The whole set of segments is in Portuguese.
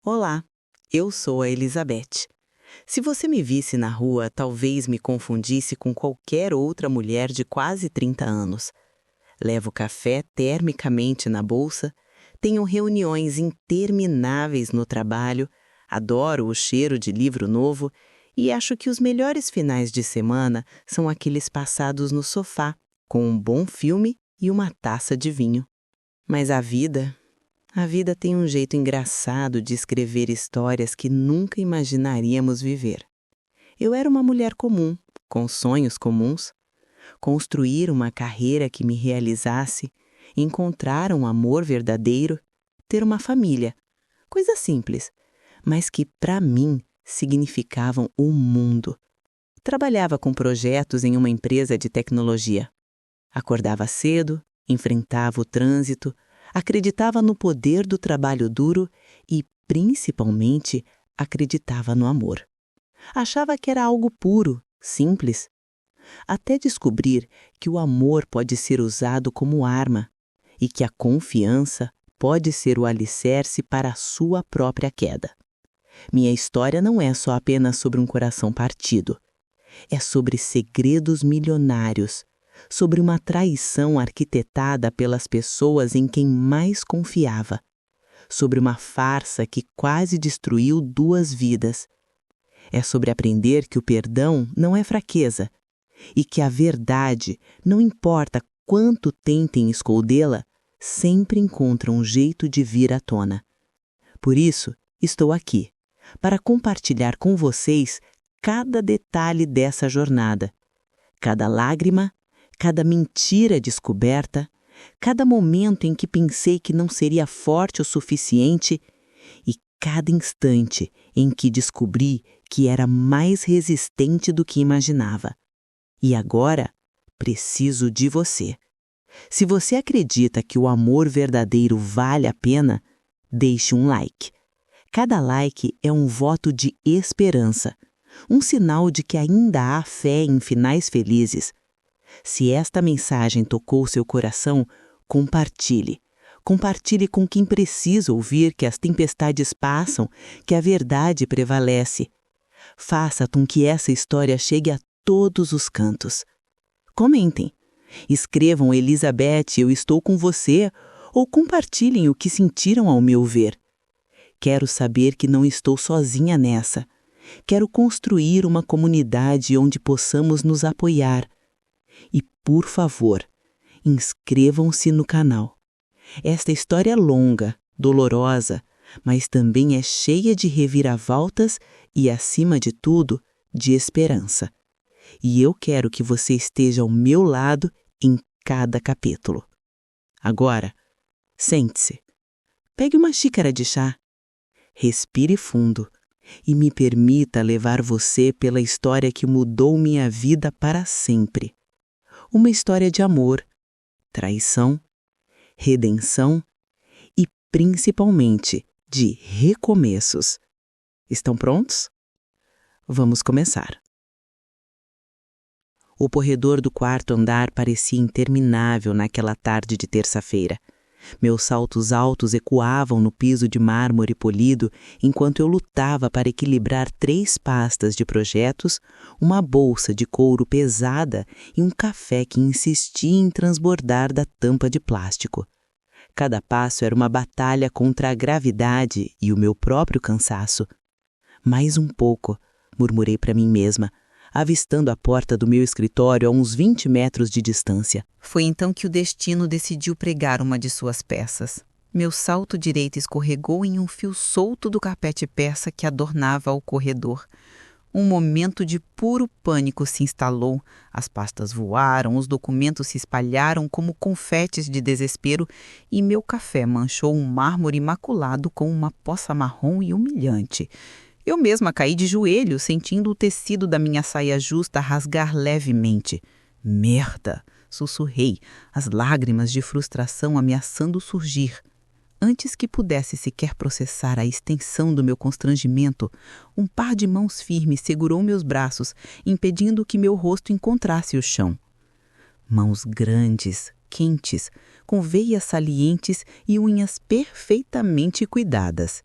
Olá, eu sou a Elizabeth. Se você me visse na rua, talvez me confundisse com qualquer outra mulher de quase 30 anos. Levo café termicamente na bolsa, tenho reuniões intermináveis no trabalho, adoro o cheiro de livro novo e acho que os melhores finais de semana são aqueles passados no sofá, com um bom filme e uma taça de vinho. Mas a vida tem um jeito engraçado de escrever histórias que nunca imaginaríamos viver. Eu era uma mulher comum, com sonhos comuns. Construir uma carreira que me realizasse, encontrar um amor verdadeiro, ter uma família. Coisas simples, mas que, para mim, significavam o mundo. Trabalhava com projetos em uma empresa de tecnologia. Acordava cedo, enfrentava o trânsito, acreditava no poder do trabalho duro e, principalmente, acreditava no amor. Achava que era algo puro, simples. Até descobrir que o amor pode ser usado como arma e que a confiança pode ser o alicerce para a sua própria queda. Minha história não é só apenas sobre um coração partido. É sobre segredos milionários, sobre uma traição arquitetada pelas pessoas em quem mais confiava, sobre uma farsa que quase destruiu 2 vidas. É sobre aprender que o perdão não é fraqueza e que a verdade, não importa quanto tentem escondê-la, sempre encontra um jeito de vir à tona. Por isso, estou aqui, para compartilhar com vocês cada detalhe dessa jornada, cada lágrima, cada mentira descoberta, cada momento em que pensei que não seria forte o suficiente e cada instante em que descobri que era mais resistente do que imaginava. E agora, preciso de você. Se você acredita que o amor verdadeiro vale a pena, deixe um like. Cada like é um voto de esperança, um sinal de que ainda há fé em finais felizes. Se esta mensagem tocou seu coração, compartilhe. Compartilhe com quem precisa ouvir que as tempestades passam, que a verdade prevalece. Faça com que essa história chegue a todos os cantos. Comentem. Escrevam Elizabeth, eu estou com você, ou compartilhem o que sentiram ao me ouvir. Quero saber que não estou sozinha nessa. Quero construir uma comunidade onde possamos nos apoiar. E, por favor, inscrevam-se no canal. Esta história é longa, dolorosa, mas também é cheia de reviravoltas e, acima de tudo, de esperança. E eu quero que você esteja ao meu lado em cada capítulo. Agora, sente-se. Pegue uma xícara de chá. Respire fundo e me permita levar você pela história que mudou minha vida para sempre. Uma história de amor, traição, redenção e, principalmente, de recomeços. Estão prontos? Vamos começar. O corredor do 4º andar parecia interminável naquela tarde de terça-feira. Meus saltos altos ecoavam no piso de mármore polido enquanto eu lutava para equilibrar 3 pastas de projetos, uma bolsa de couro pesada e um café que insistia em transbordar da tampa de plástico. Cada passo era uma batalha contra a gravidade e o meu próprio cansaço. Mais um pouco, murmurei para mim mesma, avistando a porta do meu escritório a uns 20 metros de distância. Foi então que o destino decidiu pregar uma de suas peças. Meu salto direito escorregou em um fio solto do carpete persa que adornava o corredor. Um momento de puro pânico se instalou, as pastas voaram, os documentos se espalharam como confetes de desespero e meu café manchou um mármore imaculado com uma poça marrom e humilhante. Eu mesma caí de joelhos, sentindo o tecido da minha saia justa rasgar levemente. Merda! Sussurrei, as lágrimas de frustração ameaçando surgir. Antes que pudesse sequer processar a extensão do meu constrangimento, um par de mãos firmes segurou meus braços, impedindo que meu rosto encontrasse o chão. Mãos grandes, quentes, com veias salientes e unhas perfeitamente cuidadas.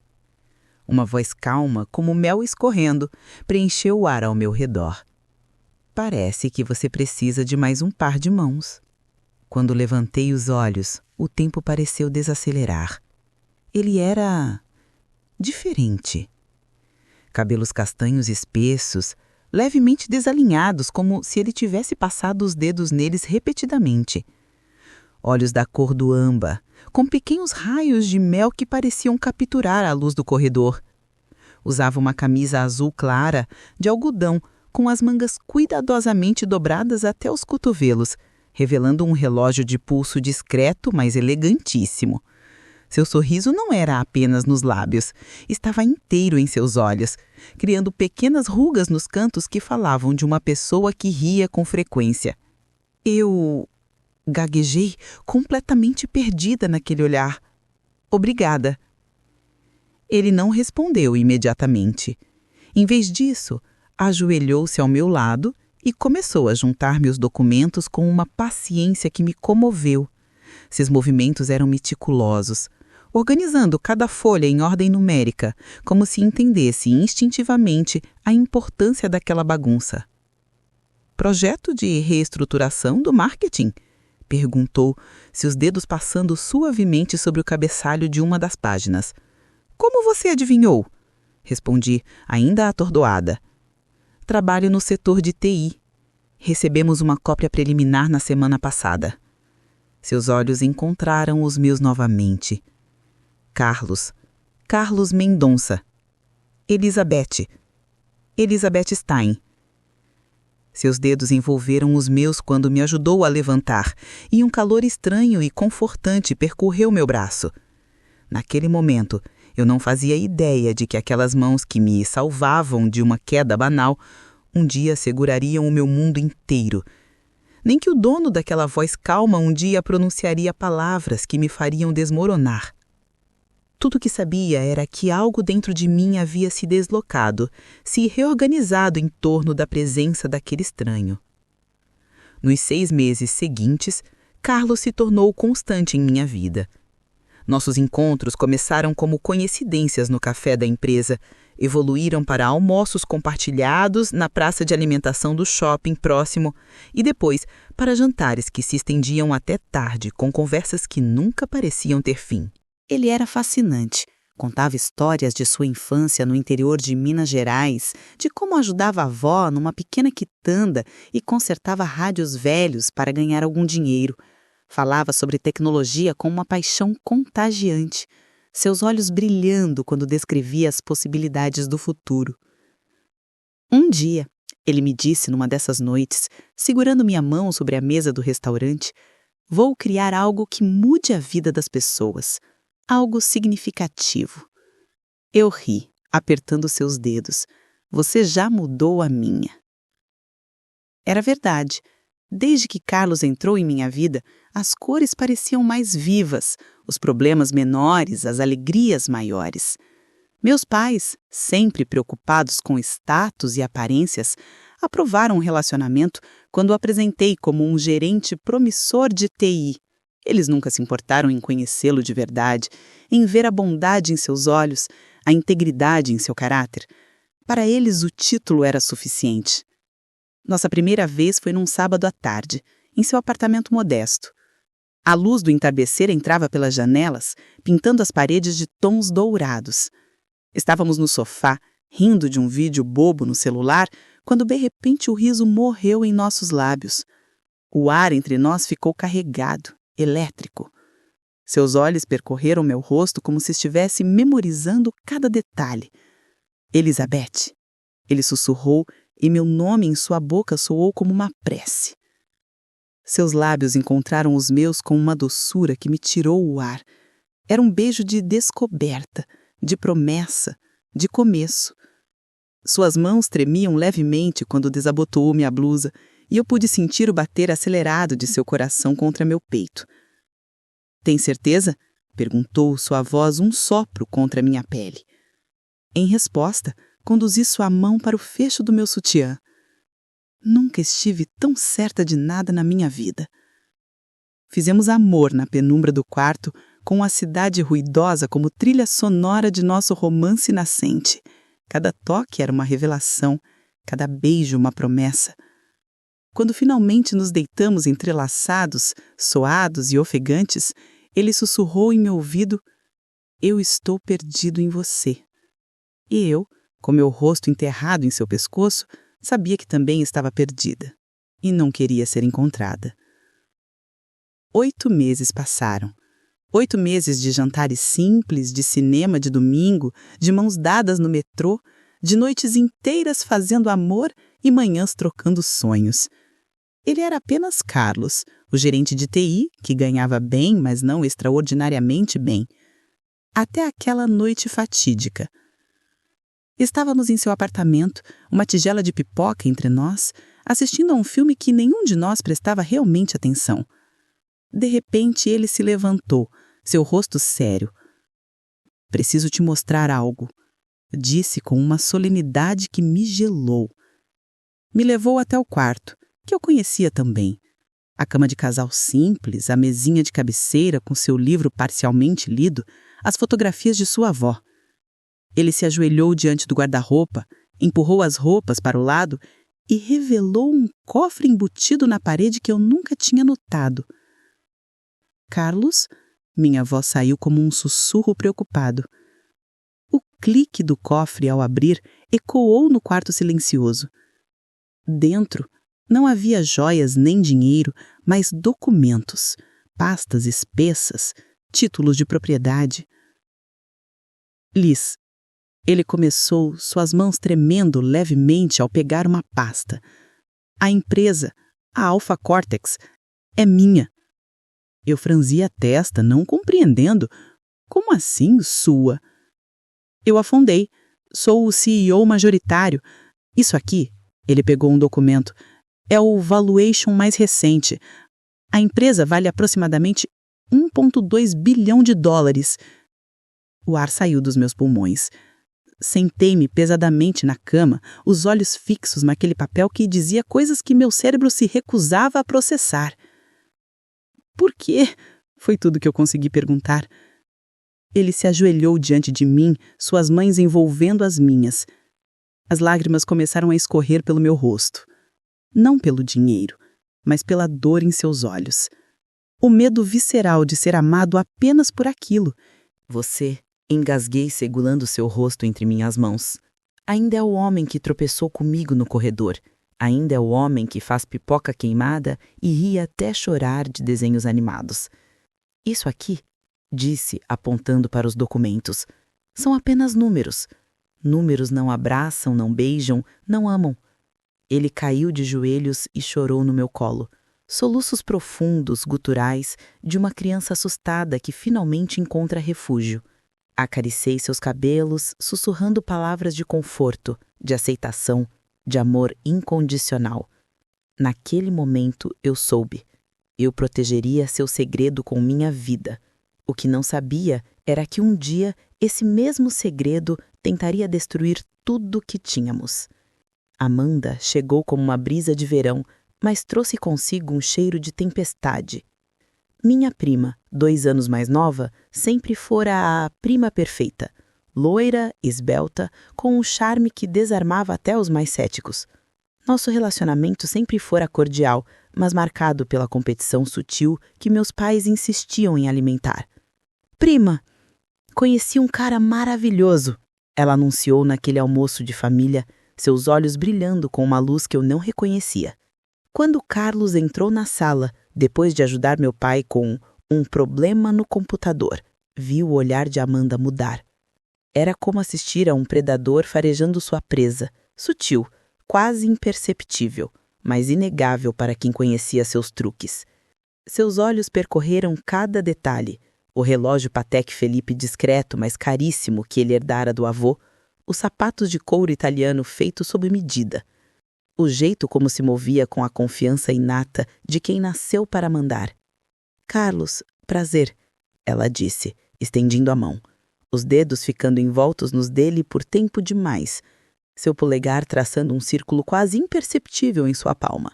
Uma voz calma, como mel escorrendo, preencheu o ar ao meu redor. Parece que você precisa de mais um par de mãos. Quando levantei os olhos, o tempo pareceu desacelerar. Ele era diferente. Cabelos castanhos espessos, levemente desalinhados, como se ele tivesse passado os dedos neles repetidamente. Olhos da cor do âmbar, com pequenos raios de mel que pareciam capturar a luz do corredor. Usava uma camisa azul clara, de algodão, com as mangas cuidadosamente dobradas até os cotovelos, revelando um relógio de pulso discreto, mas elegantíssimo. Seu sorriso não era apenas nos lábios, estava inteiro em seus olhos, criando pequenas rugas nos cantos que falavam de uma pessoa que ria com frequência. Eu gaguejei, completamente perdida naquele olhar. Obrigada. Ele não respondeu imediatamente. Em vez disso, ajoelhou-se ao meu lado e começou a juntar meus documentos com uma paciência que me comoveu. Seus movimentos eram meticulosos, organizando cada folha em ordem numérica, como se entendesse instintivamente a importância daquela bagunça. Projeto de reestruturação do marketing? Perguntou, seus dedos passando suavemente sobre o cabeçalho de uma das páginas. Como você adivinhou? Respondi, ainda atordoada. Trabalho no setor de TI. Recebemos uma cópia preliminar na semana passada. Seus olhos encontraram os meus novamente. Carlos Mendonça. Elizabeth Stein. Seus dedos envolveram os meus quando me ajudou a levantar, e um calor estranho e confortante percorreu meu braço. Naquele momento, eu não fazia ideia de que aquelas mãos que me salvavam de uma queda banal um dia segurariam o meu mundo inteiro. Nem que o dono daquela voz calma um dia pronunciaria palavras que me fariam desmoronar. Tudo o que sabia era que algo dentro de mim havia se deslocado, se reorganizado em torno da presença daquele estranho. Nos 6 meses seguintes, Carlos se tornou constante em minha vida. Nossos encontros começaram como coincidências no café da empresa, evoluíram para almoços compartilhados na praça de alimentação do shopping próximo e depois para jantares que se estendiam até tarde com conversas que nunca pareciam ter fim. Ele era fascinante. Contava histórias de sua infância no interior de Minas Gerais, de como ajudava a avó numa pequena quitanda e consertava rádios velhos para ganhar algum dinheiro. Falava sobre tecnologia com uma paixão contagiante, seus olhos brilhando quando descrevia as possibilidades do futuro. Um dia, ele me disse numa dessas noites, segurando minha mão sobre a mesa do restaurante, vou criar algo que mude a vida das pessoas. Algo significativo. Eu ri, apertando seus dedos. Você já mudou a minha. Era verdade. Desde que Carlos entrou em minha vida, as cores pareciam mais vivas, os problemas menores, as alegrias maiores. Meus pais, sempre preocupados com status e aparências, aprovaram um relacionamento quando o apresentei como um gerente promissor de TI. Eles nunca se importaram em conhecê-lo de verdade, em ver a bondade em seus olhos, a integridade em seu caráter. Para eles, o título era suficiente. Nossa primeira vez foi num sábado à tarde, em seu apartamento modesto. A luz do entardecer entrava pelas janelas, pintando as paredes de tons dourados. Estávamos no sofá, rindo de um vídeo bobo no celular, quando de repente o riso morreu em nossos lábios. O ar entre nós ficou carregado, elétrico. Seus olhos percorreram meu rosto como se estivesse memorizando cada detalhe. Elizabeth. Ele sussurrou e meu nome em sua boca soou como uma prece. Seus lábios encontraram os meus com uma doçura que me tirou o ar. Era um beijo de descoberta, de promessa, de começo. Suas mãos tremiam levemente quando desabotoou minha blusa e eu pude sentir o bater acelerado de seu coração contra meu peito. Tem certeza? Perguntou sua voz um sopro contra minha pele. Em resposta, conduzi sua mão para o fecho do meu sutiã. Nunca estive tão certa de nada na minha vida. Fizemos amor na penumbra do quarto com a cidade ruidosa como trilha sonora de nosso romance nascente. Cada toque era uma revelação, cada beijo uma promessa. Quando finalmente nos deitamos entrelaçados, suados e ofegantes, ele sussurrou em meu ouvido: "Eu estou perdido em você." E eu, com meu rosto enterrado em seu pescoço, sabia que também estava perdida e não queria ser encontrada. 8 meses passaram. 8 meses de jantares simples, de cinema de domingo, de mãos dadas no metrô, de noites inteiras fazendo amor e manhãs trocando sonhos. Ele era apenas Carlos, o gerente de TI, que ganhava bem, mas não extraordinariamente bem. Até aquela noite fatídica. Estávamos em seu apartamento, uma tigela de pipoca entre nós, assistindo a um filme que nenhum de nós prestava realmente atenção. De repente, ele se levantou, seu rosto sério. "Preciso te mostrar algo", disse com uma solenidade que me gelou. Me levou até o quarto, que eu conhecia também. A cama de casal simples, a mesinha de cabeceira com seu livro parcialmente lido, as fotografias de sua avó. Ele se ajoelhou diante do guarda-roupa, empurrou as roupas para o lado e revelou um cofre embutido na parede que eu nunca tinha notado. "Carlos?" Minha avó saiu como um sussurro preocupado. O clique do cofre ao abrir ecoou no quarto silencioso. Dentro não havia joias nem dinheiro, mas documentos, pastas espessas, títulos de propriedade. "Liz", ele começou, suas mãos tremendo levemente ao pegar uma pasta. "A empresa, a Alpha Cortex, é minha." Eu franzi a testa, não compreendendo. "Como assim, sua?" Eu afundei. "Sou o CEO majoritário. Isso aqui", ele pegou um documento, "é o valuation mais recente. A empresa vale aproximadamente $1,2 bilhão. O ar saiu dos meus pulmões. Sentei-me pesadamente na cama, os olhos fixos naquele papel que dizia coisas que meu cérebro se recusava a processar. "Por quê?" foi tudo que eu consegui perguntar. Ele se ajoelhou diante de mim, suas mãos envolvendo as minhas. As lágrimas começaram a escorrer pelo meu rosto. Não pelo dinheiro, mas pela dor em seus olhos. O medo visceral de ser amado apenas por aquilo. "Você", engasguei segurando seu rosto entre minhas mãos. "Ainda é o homem que tropeçou comigo no corredor. Ainda é o homem que faz pipoca queimada e ri até chorar de desenhos animados. Isso aqui", disse, apontando para os documentos, "são apenas números. Números não abraçam, não beijam, não amam." Ele caiu de joelhos e chorou no meu colo. Soluços profundos, guturais, de uma criança assustada que finalmente encontra refúgio. Acariciei seus cabelos, sussurrando palavras de conforto, de aceitação, de amor incondicional. Naquele momento eu soube. Eu protegeria seu segredo com minha vida. O que não sabia era que um dia esse mesmo segredo tentaria destruir tudo que tínhamos. Amanda chegou como uma brisa de verão, mas trouxe consigo um cheiro de tempestade. Minha prima, 2 anos mais nova, sempre fora a prima perfeita. Loira, esbelta, com um charme que desarmava até os mais céticos. Nosso relacionamento sempre fora cordial, mas marcado pela competição sutil que meus pais insistiam em alimentar. "Prima, conheci um cara maravilhoso", ela anunciou naquele almoço de família, seus olhos brilhando com uma luz que eu não reconhecia. Quando Carlos entrou na sala, depois de ajudar meu pai com um problema no computador, vi o olhar de Amanda mudar. Era como assistir a um predador farejando sua presa, sutil, quase imperceptível, mas inegável para quem conhecia seus truques. Seus olhos percorreram cada detalhe: o relógio Patek Philippe discreto, mas caríssimo, que ele herdara do avô, os sapatos de couro italiano feitos sob medida, o jeito como se movia com a confiança inata de quem nasceu para mandar. "Carlos, prazer", ela disse, estendendo a mão, os dedos ficando envoltos nos dele por tempo demais, seu polegar traçando um círculo quase imperceptível em sua palma.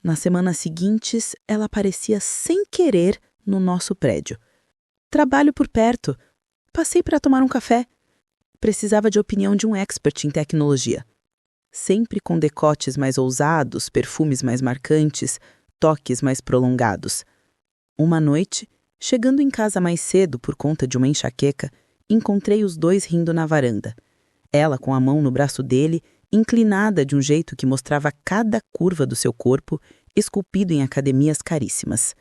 Nas semanas seguintes, ela aparecia sem querer no nosso prédio. Trabalho por perto. Passei para tomar um café. Precisava de opinião de um expert em tecnologia. Sempre com decotes mais ousados, perfumes mais marcantes, toques mais prolongados. Uma noite, chegando em casa mais cedo por conta de uma enxaqueca, encontrei os dois rindo na varanda. Ela com a mão no braço dele, inclinada de um jeito que mostrava cada curva do seu corpo, esculpido em academias caríssimas.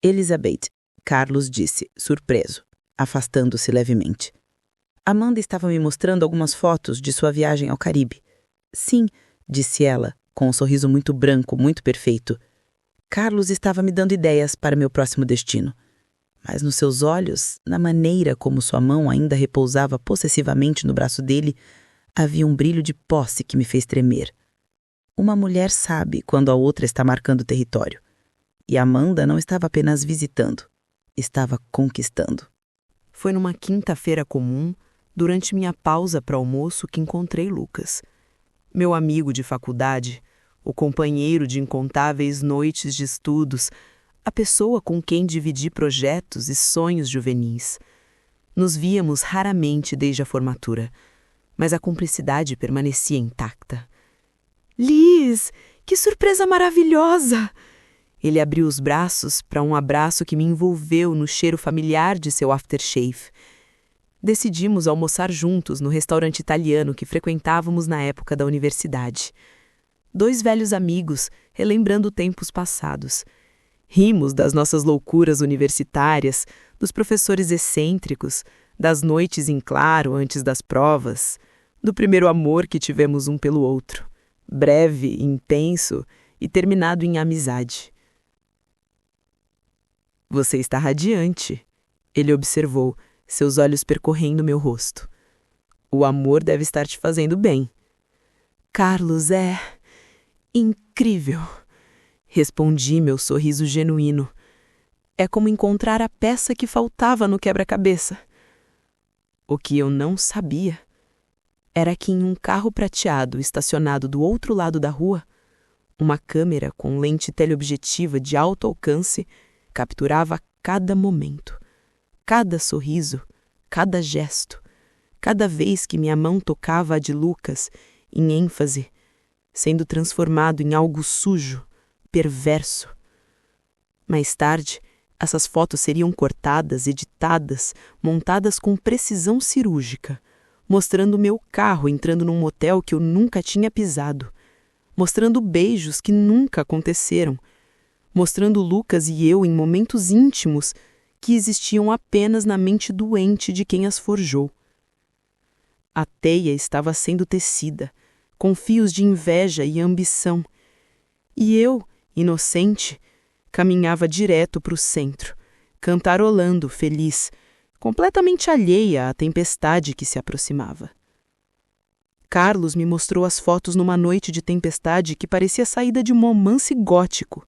Elizabeth, Carlos disse, surpreso, afastando-se levemente. Amanda estava me mostrando algumas fotos de sua viagem ao Caribe. Sim, disse ela, com um sorriso muito branco, muito perfeito. Carlos estava me dando ideias para meu próximo destino. Mas nos seus olhos, na maneira como sua mão ainda repousava possessivamente no braço dele, havia um brilho de posse que me fez tremer. Uma mulher sabe quando a outra está marcando território. E Amanda não estava apenas visitando, estava conquistando. Foi numa quinta-feira comum, durante minha pausa para almoço, que encontrei Lucas. Meu amigo de faculdade, o companheiro de incontáveis noites de estudos, a pessoa com quem dividi projetos e sonhos juvenis. Nos víamos raramente desde a formatura, mas a cumplicidade permanecia intacta. Liz, que surpresa maravilhosa! Ele abriu os braços para um abraço que me envolveu no cheiro familiar de seu aftershave. Decidimos almoçar juntos no restaurante italiano que frequentávamos na época da universidade. Dois velhos amigos, relembrando tempos passados. Rimos das nossas loucuras universitárias, dos professores excêntricos, das noites em claro antes das provas, do primeiro amor que tivemos um pelo outro, breve, intenso e terminado em amizade. Você está radiante, ele observou, seus olhos percorrendo meu rosto. O amor deve estar te fazendo bem. Carlos, é incrível, respondi, meu sorriso genuíno. É como encontrar a peça que faltava no quebra-cabeça. O que eu não sabia era que em um carro prateado estacionado do outro lado da rua, uma câmera com lente teleobjetiva de alto alcance capturava cada momento, cada sorriso, cada gesto, cada vez que minha mão tocava a de Lucas, em ênfase, sendo transformado em algo sujo, perverso. Mais tarde, essas fotos seriam cortadas, editadas, montadas com precisão cirúrgica, mostrando meu carro entrando num motel que eu nunca tinha pisado, mostrando beijos que nunca aconteceram, mostrando Lucas e eu em momentos íntimos que existiam apenas na mente doente de quem as forjou. A teia estava sendo tecida, com fios de inveja e ambição, e eu, inocente, caminhava direto para o centro, cantarolando, feliz, completamente alheia à tempestade que se aproximava. Carlos me mostrou as fotos numa noite de tempestade que parecia saída de um romance gótico.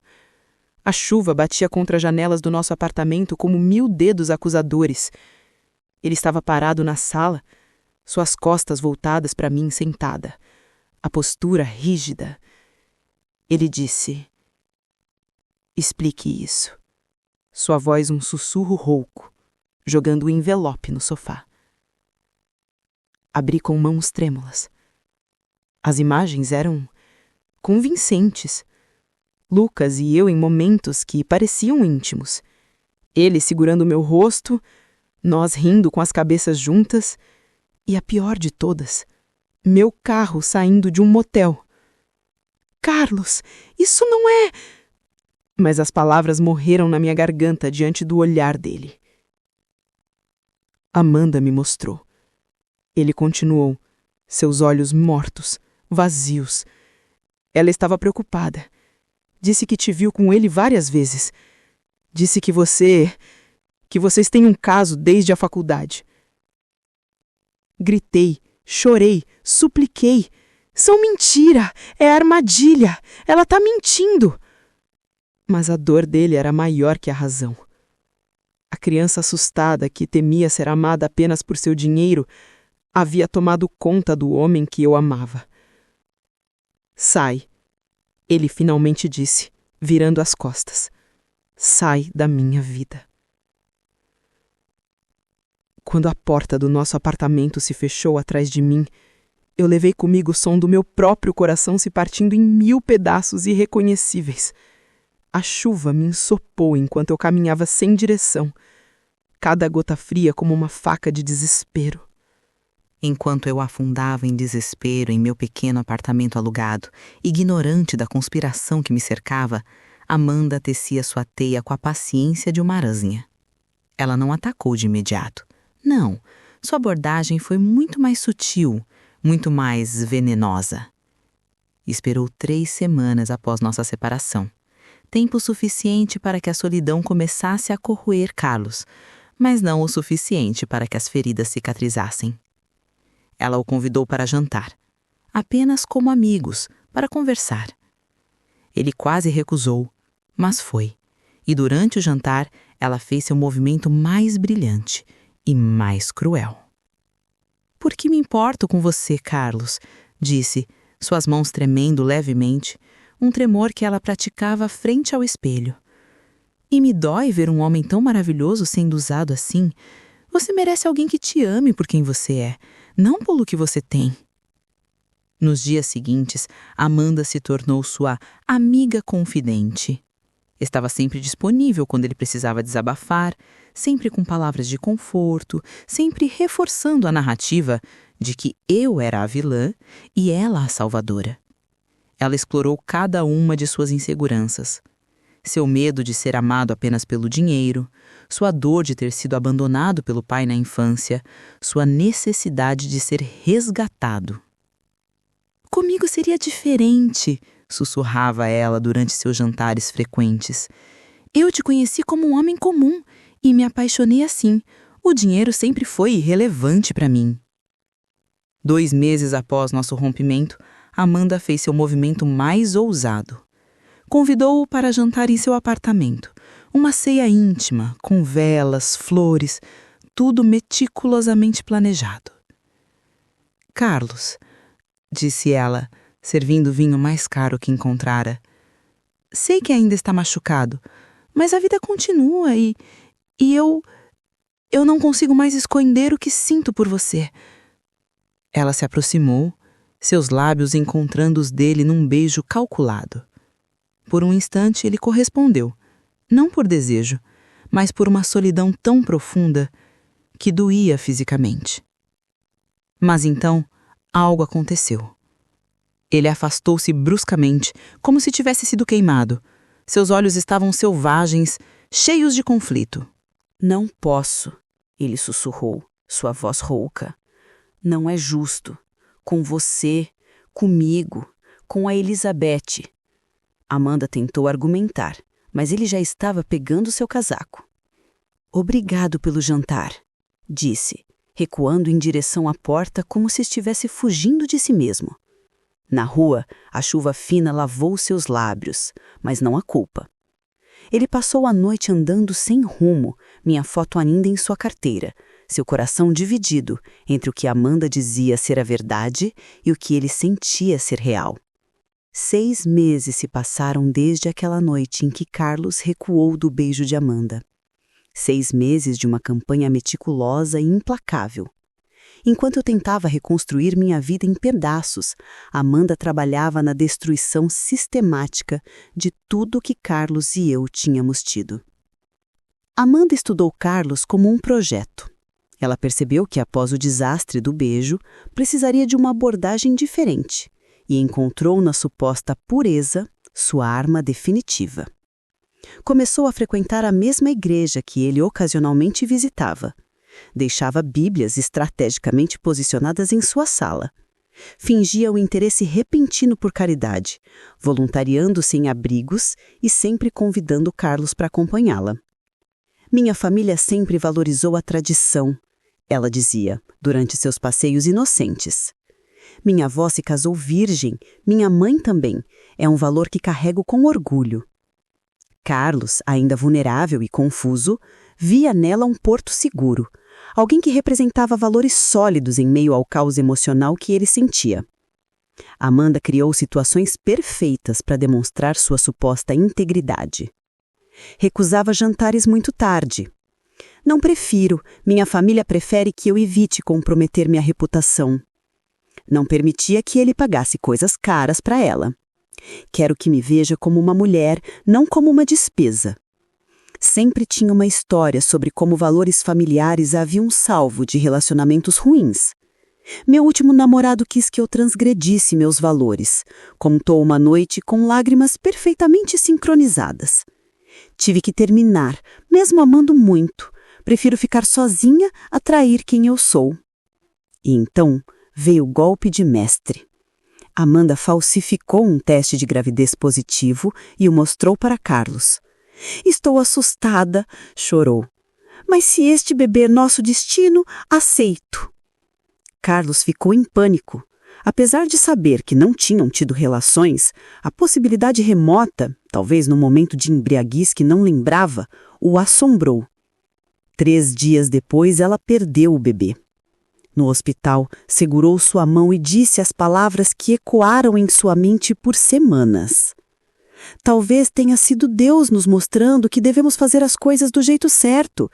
A chuva batia contra as janelas do nosso apartamento como 1000 dedos acusadores. Ele estava parado na sala, suas costas voltadas para mim sentada, a postura rígida. Ele disse: "Explique isso." Sua voz um sussurro rouco, jogando o envelope no sofá. Abri com mãos trêmulas. As imagens eram convincentes. Lucas e eu em momentos que pareciam íntimos. Ele segurando meu rosto, nós rindo com as cabeças juntas, e a pior de todas, meu carro saindo de um motel. Carlos, isso não é... Mas as palavras morreram na minha garganta diante do olhar dele. Amanda me mostrou. Ele continuou, seus olhos mortos, vazios. Ela estava preocupada. Disse que te viu com ele várias vezes. Disse que vocês têm um caso desde a faculdade. Gritei, chorei, supliquei. São mentira! É armadilha! Ela está mentindo! Mas a dor dele era maior que a razão. A criança assustada que temia ser amada apenas por seu dinheiro havia tomado conta do homem que eu amava. Sai, ele finalmente disse, virando as costas. Sai da minha vida. Quando a porta do nosso apartamento se fechou atrás de mim, eu levei comigo o som do meu próprio coração se partindo em 1000 pedaços irreconhecíveis. A chuva me ensopou enquanto eu caminhava sem direção, cada gota fria como uma faca de desespero. Enquanto eu afundava em desespero em meu pequeno apartamento alugado, ignorante da conspiração que me cercava, Amanda tecia sua teia com a paciência de uma aranha. Ela não atacou de imediato. Não, sua abordagem foi muito mais sutil, muito mais venenosa. Esperou 3 semanas após nossa separação. Tempo suficiente para que a solidão começasse a corroer Carlos, mas não o suficiente para que as feridas cicatrizassem. Ela o convidou para jantar, apenas como amigos, para conversar. Ele quase recusou, mas foi. E durante o jantar, ela fez seu movimento mais brilhante e mais cruel. "Por que me importo com você, Carlos?", disse, suas mãos tremendo levemente, um tremor que ela praticava frente ao espelho. "E me dói ver um homem tão maravilhoso sendo usado assim. Você merece alguém que te ame por quem você é, não pelo que você tem." Nos dias seguintes, Amanda se tornou sua amiga confidente. Estava sempre disponível quando ele precisava desabafar, sempre com palavras de conforto, sempre reforçando a narrativa de que eu era a vilã e ela a salvadora. Ela explorou cada uma de suas inseguranças. Seu medo de ser amado apenas pelo dinheiro, sua dor de ter sido abandonado pelo pai na infância, sua necessidade de ser resgatado. "Comigo seria diferente", sussurrava ela durante seus jantares frequentes. "Eu te conheci como um homem comum e me apaixonei assim. O dinheiro sempre foi irrelevante para mim." 2 meses após nosso rompimento, Amanda fez seu movimento mais ousado. Convidou-o para jantar em seu apartamento. Uma ceia íntima, com velas, flores, tudo meticulosamente planejado. "Carlos", disse ela, servindo o vinho mais caro que encontrara, "sei que ainda está machucado, mas a vida continua e eu não consigo mais esconder o que sinto por você." Ela se aproximou, seus lábios encontrando os dele num beijo calculado. Por um instante ele correspondeu, não por desejo, mas por uma solidão tão profunda que doía fisicamente. Mas então, algo aconteceu. Ele afastou-se bruscamente, como se tivesse sido queimado. Seus olhos estavam selvagens, cheios de conflito. "Não posso", ele sussurrou, sua voz rouca. "Não é justo. Com você, comigo, com a Elizabeth." Amanda tentou argumentar, mas ele já estava pegando seu casaco. "Obrigado pelo jantar", disse, recuando em direção à porta como se estivesse fugindo de si mesmo. Na rua, a chuva fina lavou seus lábios, mas não a culpa. Ele passou a noite andando sem rumo, minha foto ainda em sua carteira, seu coração dividido entre o que Amanda dizia ser a verdade e o que ele sentia ser real. 6 meses se passaram desde aquela noite em que Carlos recuou do beijo de Amanda. 6 meses de uma campanha meticulosa e implacável. Enquanto eu tentava reconstruir minha vida em pedaços, Amanda trabalhava na destruição sistemática de tudo que Carlos e eu tínhamos tido. Amanda estudou Carlos como um projeto. Ela percebeu que após o desastre do beijo, precisaria de uma abordagem diferente e encontrou na suposta pureza sua arma definitiva. Começou a frequentar a mesma igreja que ele ocasionalmente visitava. Deixava Bíblias estrategicamente posicionadas em sua sala. Fingia o interesse repentino por caridade, voluntariando-se em abrigos e sempre convidando Carlos para acompanhá-la. "Minha família sempre valorizou a tradição", ela dizia, durante seus passeios inocentes. "Minha avó se casou virgem, minha mãe também. É um valor que carrego com orgulho." Carlos, ainda vulnerável e confuso, via nela um porto seguro, alguém que representava valores sólidos em meio ao caos emocional que ele sentia. Amanda criou situações perfeitas para demonstrar sua suposta integridade. Recusava jantares muito tarde. Não prefiro. Minha família prefere que eu evite comprometer minha reputação. Não permitia que ele pagasse coisas caras para ela. Quero que me veja como uma mulher, não como uma despesa. Sempre tinha uma história sobre como valores familiares haviam salvo de relacionamentos ruins. Meu último namorado quis que eu transgredisse meus valores. Contou uma noite com lágrimas perfeitamente sincronizadas. Tive que terminar, mesmo amando muito. Prefiro ficar sozinha a trair quem eu sou. E então veio o golpe de mestre. Amanda falsificou um teste de gravidez positivo e o mostrou para Carlos. Estou assustada, chorou. Mas se este bebê é nosso destino, aceito. Carlos ficou em pânico. Apesar de saber que não tinham tido relações, a possibilidade remota, talvez num momento de embriaguez que não lembrava, o assombrou. 3 dias depois, ela perdeu o bebê. No hospital, segurou sua mão e disse as palavras que ecoaram em sua mente por semanas. Talvez tenha sido Deus nos mostrando que devemos fazer as coisas do jeito certo,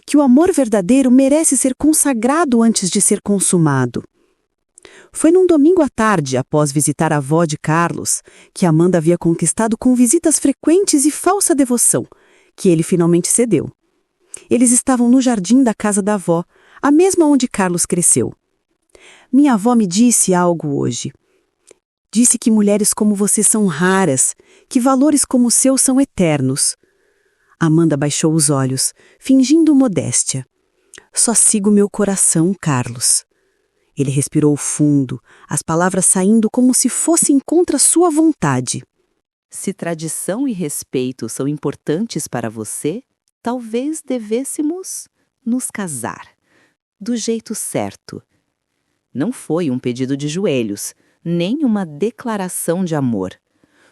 que o amor verdadeiro merece ser consagrado antes de ser consumado. Foi num domingo à tarde, após visitar a avó de Carlos, que Amanda havia conquistado com visitas frequentes e falsa devoção, que ele finalmente cedeu. Eles estavam no jardim da casa da avó, a mesma onde Carlos cresceu. Minha avó me disse algo hoje. Disse que mulheres como você são raras, que valores como o seu são eternos. Amanda baixou os olhos, fingindo modéstia. Só sigo meu coração, Carlos. Ele respirou fundo, as palavras saindo como se fossem contra sua vontade. Se tradição e respeito são importantes para você, talvez devêssemos nos casar. Do jeito certo. Não foi um pedido de joelhos, nem uma declaração de amor.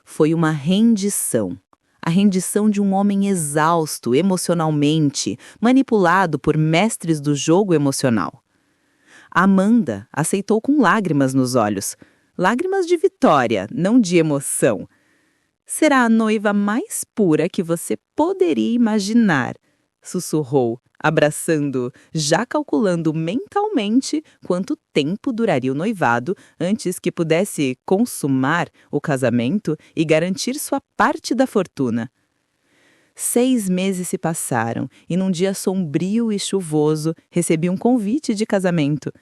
Foi uma rendição. A rendição de um homem exausto emocionalmente, manipulado por mestres do jogo emocional. Amanda aceitou com lágrimas nos olhos. Lágrimas de vitória, não de emoção. Será a noiva mais pura que você poderia imaginar, sussurrou, abraçando, já calculando mentalmente quanto tempo duraria o noivado antes que pudesse consumar o casamento e garantir sua parte da fortuna. 6 meses se passaram e num dia sombrio e chuvoso recebi um convite de casamento.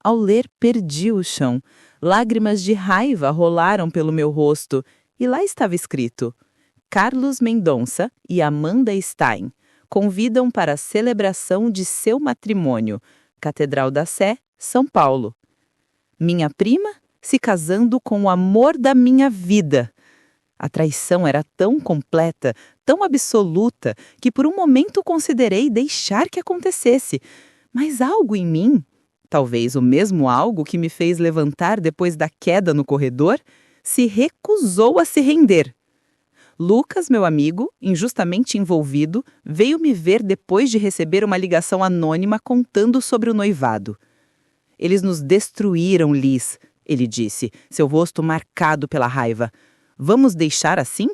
Ao ler, perdi o chão. Lágrimas de raiva rolaram pelo meu rosto e lá estava escrito: Carlos Mendonça e Amanda Stein convidam para a celebração de seu matrimônio, Catedral da Sé, São Paulo. Minha prima se casando com o amor da minha vida. A traição era tão completa, tão absoluta, que por um momento considerei deixar que acontecesse. Mas algo em mim, talvez o mesmo algo que me fez levantar depois da queda no corredor, se recusou a se render. Lucas, meu amigo, injustamente envolvido, veio me ver depois de receber uma ligação anônima contando sobre o noivado. Eles nos destruíram, Liz, ele disse, seu rosto marcado pela raiva. Vamos deixar assim?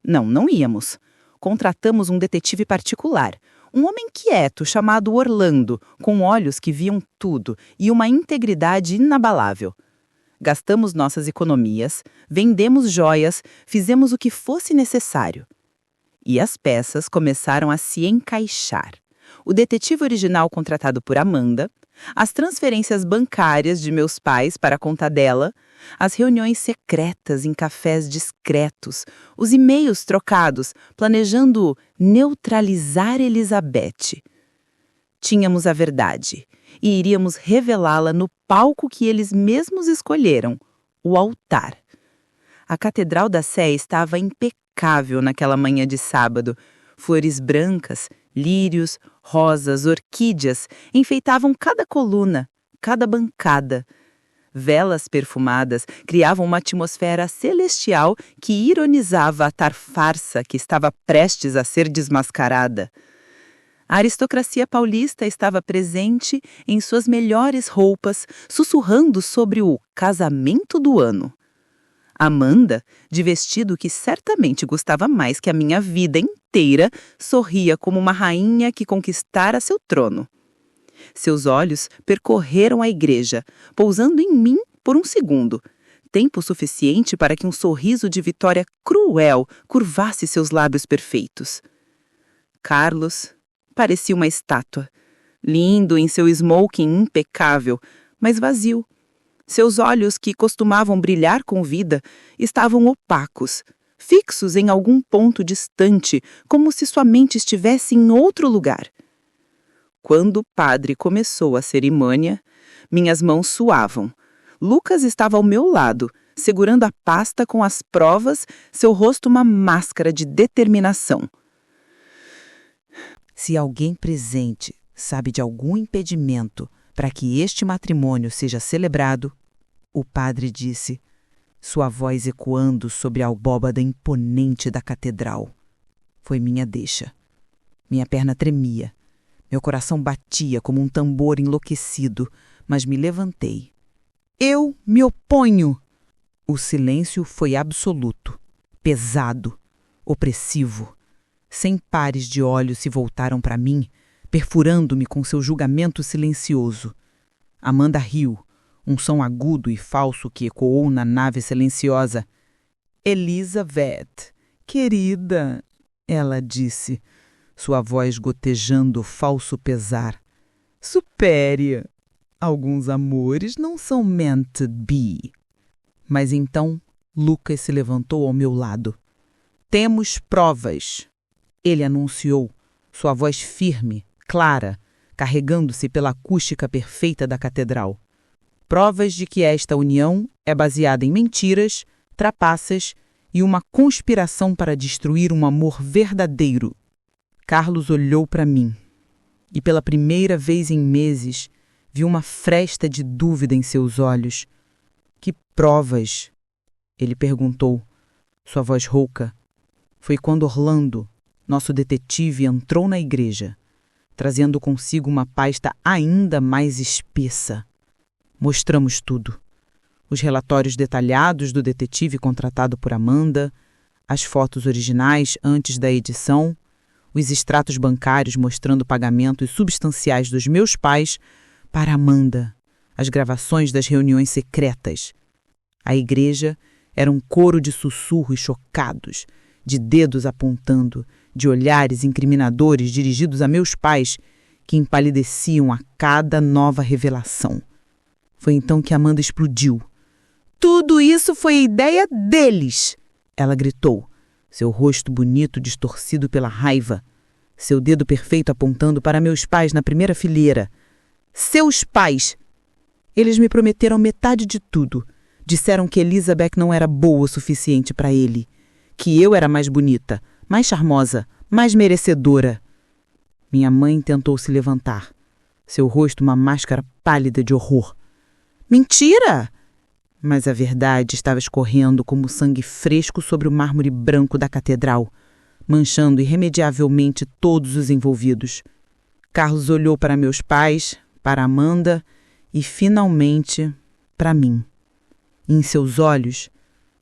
Não íamos. Contratamos um detetive particular, um homem quieto chamado Orlando, com olhos que viam tudo e uma integridade inabalável. Gastamos nossas economias, vendemos joias, fizemos o que fosse necessário. E as peças começaram a se encaixar. O detetive original contratado por Amanda, as transferências bancárias de meus pais para a conta dela, as reuniões secretas em cafés discretos, os e-mails trocados, planejando neutralizar Elizabeth. Tínhamos a verdade e iríamos revelá-la no palco que eles mesmos escolheram, o altar. A Catedral da Sé estava impecável naquela manhã de sábado. Flores brancas, lírios, rosas, orquídeas enfeitavam cada coluna, cada bancada. Velas perfumadas criavam uma atmosfera celestial que ironizava a tal farsa que estava prestes a ser desmascarada. A aristocracia paulista estava presente em suas melhores roupas, sussurrando sobre o casamento do ano. Amanda, de vestido que certamente gostava mais que a minha vida inteira, sorria como uma rainha que conquistara seu trono. Seus olhos percorreram a igreja, pousando em mim por um segundo, tempo suficiente para que um sorriso de vitória cruel curvasse seus lábios perfeitos. Carlos parecia uma estátua, lindo em seu smoking impecável, mas vazio. Seus olhos, que costumavam brilhar com vida, estavam opacos, fixos em algum ponto distante, como se sua mente estivesse em outro lugar. Quando o padre começou a cerimônia, minhas mãos suavam. Lucas estava ao meu lado, segurando a pasta com as provas, seu rosto uma máscara de determinação. Se alguém presente sabe de algum impedimento para que este matrimônio seja celebrado, o padre disse, sua voz ecoando sobre a abóbada imponente da catedral. Foi minha deixa. Minha perna tremia. Meu coração batia como um tambor enlouquecido, mas me levantei. Eu me oponho! O silêncio foi absoluto, pesado, opressivo. 100 pares de olhos se voltaram para mim, perfurando-me com seu julgamento silencioso. Amanda riu, um som agudo e falso que ecoou na nave silenciosa. Elizabeth, querida, ela disse, sua voz gotejando falso pesar. Supere. Alguns amores não são meant to be. Mas então Lucas se levantou ao meu lado. Temos provas. Ele anunciou, sua voz firme, clara, carregando-se pela acústica perfeita da catedral. Provas de que esta união é baseada em mentiras, trapaças e uma conspiração para destruir um amor verdadeiro. Carlos olhou para mim e, pela primeira vez em meses, vi uma fresta de dúvida em seus olhos. Que provas? Ele perguntou, sua voz rouca. Foi quando Orlando, nosso detetive, entrou na igreja, trazendo consigo uma pasta ainda mais espessa. Mostramos tudo. Os relatórios detalhados do detetive contratado por Amanda, as fotos originais antes da edição, os extratos bancários mostrando pagamentos substanciais dos meus pais para Amanda, as gravações das reuniões secretas. A igreja era um coro de sussurros chocados, de dedos apontando, de olhares incriminadores dirigidos a meus pais, que empalideciam a cada nova revelação. Foi então que Amanda explodiu. Tudo isso foi ideia deles! Ela gritou, seu rosto bonito distorcido pela raiva, seu dedo perfeito apontando para meus pais na primeira fileira. Seus pais! Eles me prometeram metade de tudo. Disseram que Elizabeth não era boa o suficiente para ele, que eu era mais bonita, mais charmosa, mais merecedora. Minha mãe tentou se levantar, seu rosto uma máscara pálida de horror. Mentira! Mas a verdade estava escorrendo como sangue fresco sobre o mármore branco da catedral, manchando irremediavelmente todos os envolvidos. Carlos olhou para meus pais, para Amanda e, finalmente, para mim. Em seus olhos,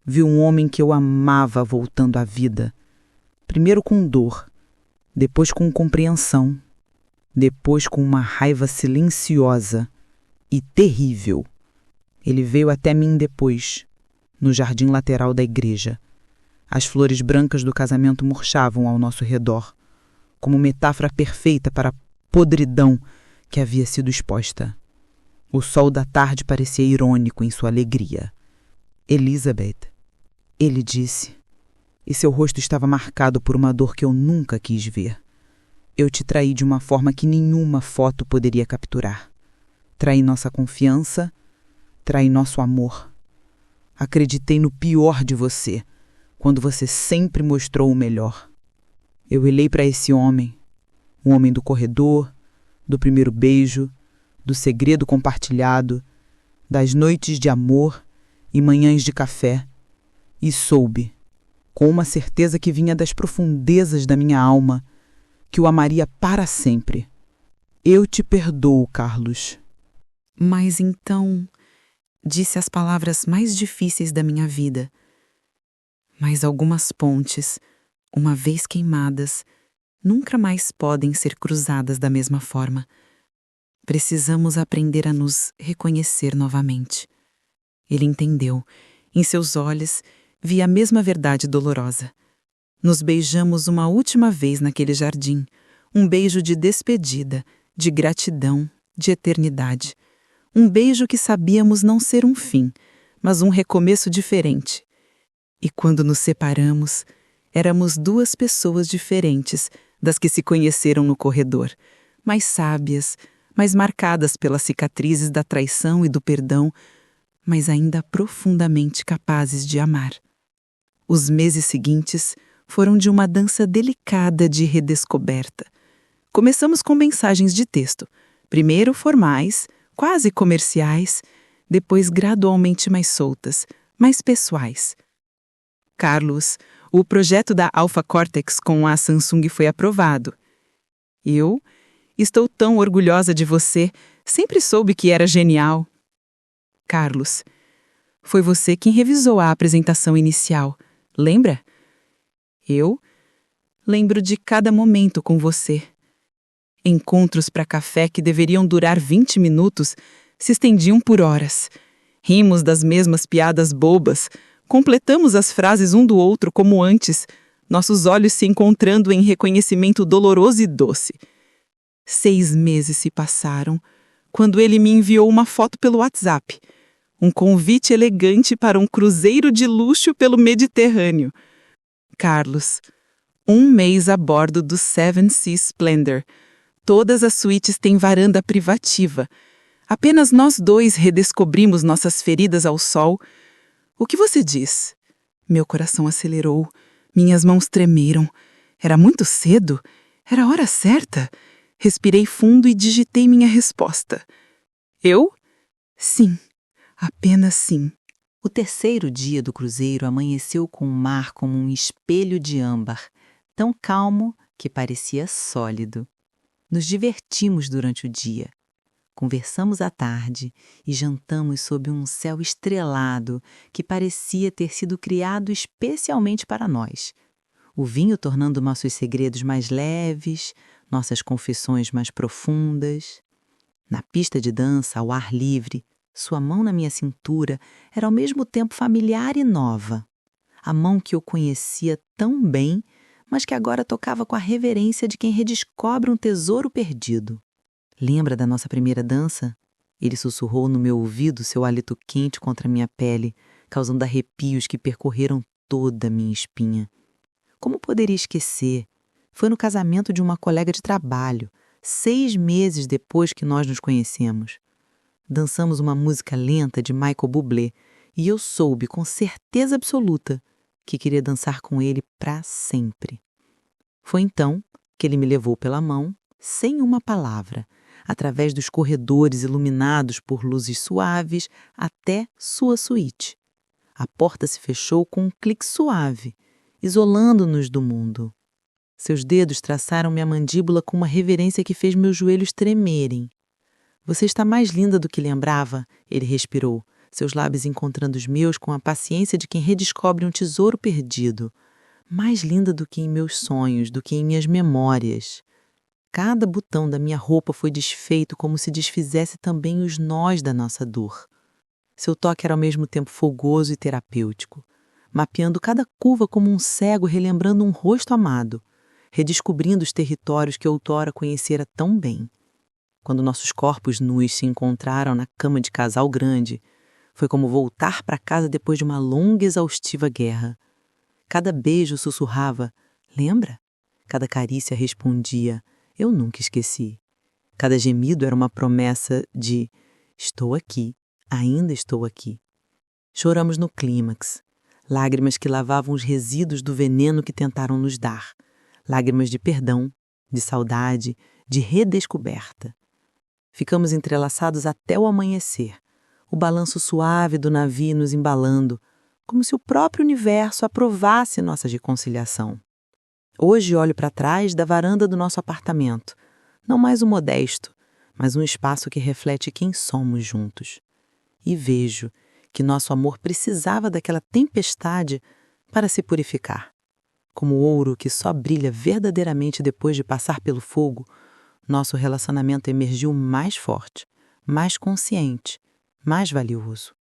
vi um homem que eu amava voltando à vida. Primeiro com dor, depois com compreensão, depois com uma raiva silenciosa e terrível. Ele veio até mim depois, no jardim lateral da igreja. As flores brancas do casamento murchavam ao nosso redor, como metáfora perfeita para a podridão que havia sido exposta. O sol da tarde parecia irônico em sua alegria. Elizabeth, ele disse, e seu rosto estava marcado por uma dor que eu nunca quis ver. Eu te traí de uma forma que nenhuma foto poderia capturar. Traí nossa confiança, traí nosso amor. Acreditei no pior de você, quando você sempre mostrou o melhor. Eu olhei para esse homem, o homem do corredor, do primeiro beijo, do segredo compartilhado, das noites de amor e manhãs de café, e soube, com uma certeza que vinha das profundezas da minha alma, que o amaria para sempre. Eu te perdoo, Carlos. Mas então, disse as palavras mais difíceis da minha vida, Mas algumas pontes, uma vez queimadas, nunca mais podem ser cruzadas da mesma forma. Precisamos aprender a nos reconhecer novamente. Ele entendeu. Em seus olhos, vi a mesma verdade dolorosa. Nos beijamos uma última vez naquele jardim, um beijo de despedida, de gratidão, de eternidade. Um beijo que sabíamos não ser um fim, mas um recomeço diferente. E quando nos separamos, éramos duas pessoas diferentes das que se conheceram no corredor, mais sábias, mais marcadas pelas cicatrizes da traição e do perdão, mas ainda profundamente capazes de amar. Os meses seguintes foram de uma dança delicada de redescoberta. Começamos com mensagens de texto, primeiro formais, quase comerciais, depois gradualmente mais soltas, mais pessoais. Carlos, o projeto da Alpha Cortex com a Samsung foi aprovado. Eu estou tão orgulhosa de você, sempre soube que era genial. Carlos, foi você quem revisou a apresentação inicial, lembra? Eu lembro de cada momento com você. Encontros para café que deveriam durar 20 minutos se estendiam por horas. Rimos das mesmas piadas bobas, completamos as frases um do outro como antes, nossos olhos se encontrando em reconhecimento doloroso e doce. 6 meses se passaram quando ele me enviou uma foto pelo WhatsApp. Um convite elegante para um cruzeiro de luxo pelo Mediterrâneo. Carlos, 1 mês a bordo do Seven Seas Splendor. Todas as suítes têm varanda privativa. Apenas nós dois redescobrimos nossas feridas ao sol. O que você diz? Meu coração acelerou. Minhas mãos tremeram. Era muito cedo? Era a hora certa? Respirei fundo e digitei minha resposta. Eu? Sim. Apenas sim. O terceiro dia do cruzeiro amanheceu com o mar como um espelho de âmbar, tão calmo que parecia sólido. Nos divertimos durante o dia. Conversamos à tarde e jantamos sob um céu estrelado que parecia ter sido criado especialmente para nós. O vinho tornando nossos segredos mais leves, nossas confissões mais profundas. Na pista de dança, ao ar livre, sua mão na minha cintura era ao mesmo tempo familiar e nova. A mão que eu conhecia tão bem, mas que agora tocava com a reverência de quem redescobre um tesouro perdido. Lembra da nossa primeira dança? Ele sussurrou no meu ouvido seu hálito quente contra minha pele, causando arrepios que percorreram toda a minha espinha. Como poderia esquecer? Foi no casamento de uma colega de trabalho, 6 meses depois que nós nos conhecemos. Dançamos uma música lenta de Michael Bublé e eu soube com certeza absoluta que queria dançar com ele para sempre. Foi então que ele me levou pela mão, sem uma palavra, através dos corredores iluminados por luzes suaves até sua suíte. A porta se fechou com um clique suave, isolando-nos do mundo. Seus dedos traçaram minha mandíbula com uma reverência que fez meus joelhos tremerem. Você está mais linda do que lembrava, ele respirou, seus lábios encontrando os meus com a paciência de quem redescobre um tesouro perdido. Mais linda do que em meus sonhos, do que em minhas memórias. Cada botão da minha roupa foi desfeito como se desfizesse também os nós da nossa dor. Seu toque era ao mesmo tempo fogoso e terapêutico, mapeando cada curva como um cego relembrando um rosto amado, redescobrindo os territórios que outrora conhecera tão bem. Quando nossos corpos nus se encontraram na cama de casal grande, foi como voltar para casa depois de uma longa e exaustiva guerra. Cada beijo sussurrava, lembra? Cada carícia respondia, eu nunca esqueci. Cada gemido era uma promessa de, estou aqui, ainda estou aqui. Choramos no clímax, lágrimas que lavavam os resíduos do veneno que tentaram nos dar, lágrimas de perdão, de saudade, de redescoberta. Ficamos entrelaçados até o amanhecer, o balanço suave do navio nos embalando, como se o próprio universo aprovasse nossa reconciliação. Hoje olho para trás da varanda do nosso apartamento, não mais um modesto, mas um espaço que reflete quem somos juntos. E vejo que nosso amor precisava daquela tempestade para se purificar. Como ouro que só brilha verdadeiramente depois de passar pelo fogo, nosso relacionamento emergiu mais forte, mais consciente, mais valioso.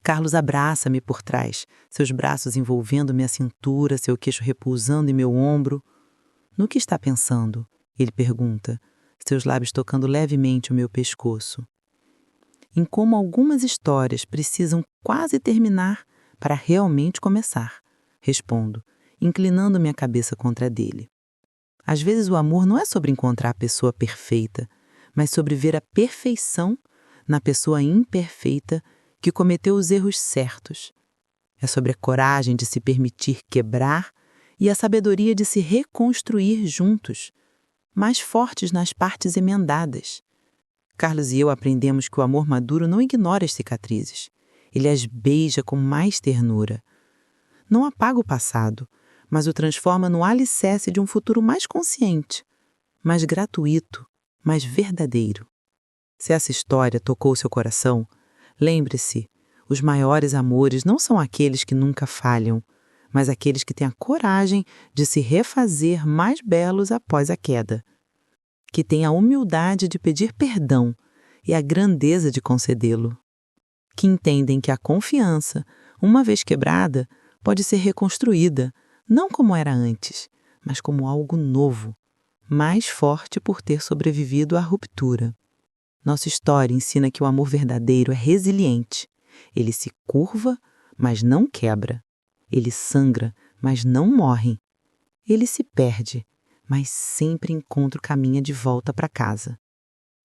Carlos abraça-me por trás, seus braços envolvendo minha cintura, seu queixo repousando em meu ombro. No que está pensando? Ele pergunta, seus lábios tocando levemente o meu pescoço. Em como algumas histórias precisam quase terminar para realmente começar, respondo, inclinando minha cabeça contra a dele. Às vezes o amor não é sobre encontrar a pessoa perfeita, mas sobre ver a perfeição na pessoa imperfeita que cometeu os erros certos. É sobre a coragem de se permitir quebrar e a sabedoria de se reconstruir juntos, mais fortes nas partes emendadas. Carlos e eu aprendemos que o amor maduro não ignora as cicatrizes. Ele as beija com mais ternura. Não apaga o passado, mas o transforma no alicerce de um futuro mais consciente, mais gratuito, mais verdadeiro. Se essa história tocou seu coração, lembre-se, os maiores amores não são aqueles que nunca falham, mas aqueles que têm a coragem de se refazer mais belos após a queda, que têm a humildade de pedir perdão e a grandeza de concedê-lo, que entendem que a confiança, uma vez quebrada, pode ser reconstruída, não como era antes, mas como algo novo, mais forte por ter sobrevivido à ruptura. Nossa história ensina que o amor verdadeiro é resiliente. Ele se curva, mas não quebra. Ele sangra, mas não morre. Ele se perde, mas sempre encontra o caminho de volta para casa.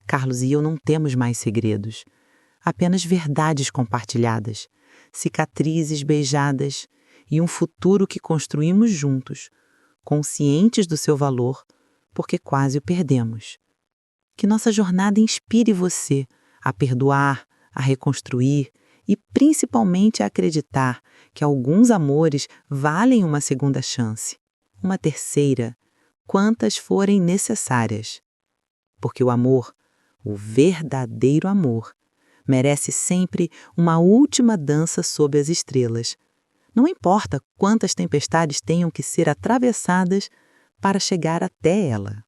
Carlos e eu não temos mais segredos, apenas verdades compartilhadas, cicatrizes beijadas e um futuro que construímos juntos, conscientes do seu valor, porque quase o perdemos. Que nossa jornada inspire você a perdoar, a reconstruir e principalmente a acreditar que alguns amores valem uma segunda chance, uma terceira, quantas forem necessárias. Porque o amor, o verdadeiro amor, merece sempre uma última dança sob as estrelas. Não importa quantas tempestades tenham que ser atravessadas para chegar até ela.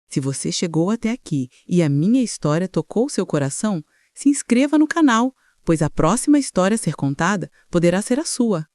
Se você chegou até aqui e a minha história tocou seu coração, se inscreva no canal, pois a próxima história a ser contada poderá ser a sua.